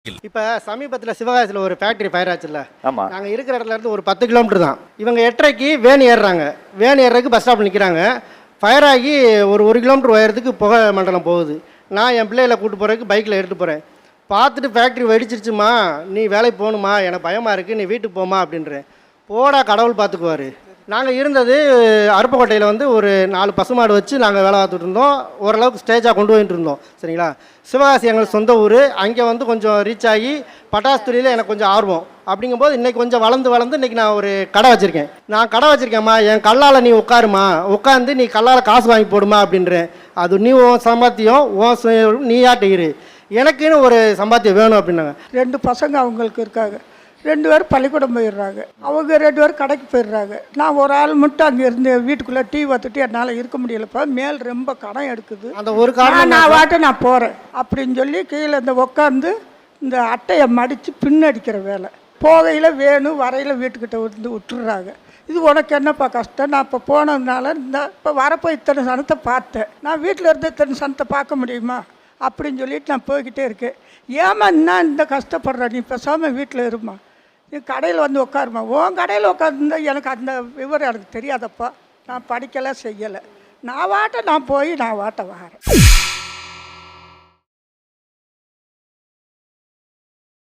இப்போ சமீபத்தில் சிவகாசியில் ஒரு ஃபேக்ட்ரி ஃபயர் ஆச்சுல்ல. ஆமாம். நாங்கள் இருக்கிற இடத்துல இருந்து ஒரு 10 கிலோமீட்டர் தான். இவங்க 8:30க்கு வேன் ஏறுறாங்க. வேன் ஏறுறதுக்கு பஸ் ஸ்டாப்பில் நிற்கிறாங்க. ஃபயர் ஆகி ஒரு கிலோமீட்டர் உயரத்துக்கு புகை மண்டலம் போகுது. நான் என் பிள்ளைகளை கூப்பிட்டு போகிறதுக்கு பைக்கில் எடுத்துகிட்டு போகிறேன். பார்த்துட்டு ஃபேக்ட்ரி வெடிச்சிருச்சுமா, நீ வேலைக்கு போகணுமா, எனக்கு பயமாக இருக்குது, நீ வீட்டுக்கு போமா அப்படின்றேன். போடா கடவுள் பார்த்துக்குவார். நாங்கள் இருந்தது அருப்புக்கோட்டையில் வந்து ஒரு 4 பசுமாடு வச்சு நாங்கள் வேலை பார்த்துட்டு இருந்தோம். ஓரளவுக்கு ஸ்டேஜாக கொண்டு போயிட்டு இருந்தோம். சரிங்களா. சிவகாசி எங்களுக்கு சொந்த ஊர். அங்கே வந்து கொஞ்சம் ரீச் ஆகி பட்டாசு துறையில் எனக்கு கொஞ்சம் ஆர்வம். அப்படிங்கும்போது இன்றைக்கி கொஞ்சம் வளர்ந்து இன்றைக்கி நான் ஒரு கடை வச்சுருக்கேன். நான் கடை வச்சுருக்கேன்மா, என் கல்லால் நீ உட்காருமா, உட்காந்து நீ கல்லால் காசு வாங்கி போடுமா அப்படின்றேன். அது நீ உன் சம்பாத்தியம், உன் நீயாட்ட இரு, எனக்குன்னு ஒரு சம்பாத்தியம் வேணும் அப்படின்னாங்க. 2 பசங்க அவங்களுக்கு இருக்காங்க. 2 பேர் பள்ளிக்கூடம் போயிடுறாங்க. அவங்க 2 பேர் கடைக்கு போயிடுறாங்க. நான் ஒரு ஆள் மட்டும் அங்கே இருந்து வீட்டுக்குள்ளே டீ பார்த்துட்டு என்னால் இருக்க முடியலப்பா, மேல் ரொம்ப கடன் எடுக்குது, அந்த ஒரு காரணம் நான் வாட்ட நான் போகிறேன் அப்படின்னு சொல்லி கீழே இந்த உட்காந்து இந்த அட்டையை மடித்து பின்னடிக்கிற வேலை. போகையில் வேணும், வரையில் வீட்டுக்கிட்ட வந்து விட்டுடுறாங்க. இது உனக்கு என்னப்பா கஷ்டம்? நான் இப்போ போனதுனால இப்போ வரப்போ இத்தனை சனத்தை பார்த்தேன், நான் வீட்டில் இருந்து இத்தனை சனத்தை பார்க்க முடியுமா அப்படின்னு சொல்லிட்டு நான் போய்கிட்டே இருக்கேன். ஏமா என்ன இந்த கஷ்டப்படுற, நீ பேசாமல் வீட்டில் இருமா, நீ கடையில் வந்து உட்காருமா. உன் கடையில் உட்காந்துருந்தா எனக்கு அந்த விவரம் எனக்கு தெரியாதப்பா, நான் படிக்கலை செய்யலை, நான் வாட்ட நான் போய் நான் வாட்ட வரேன்.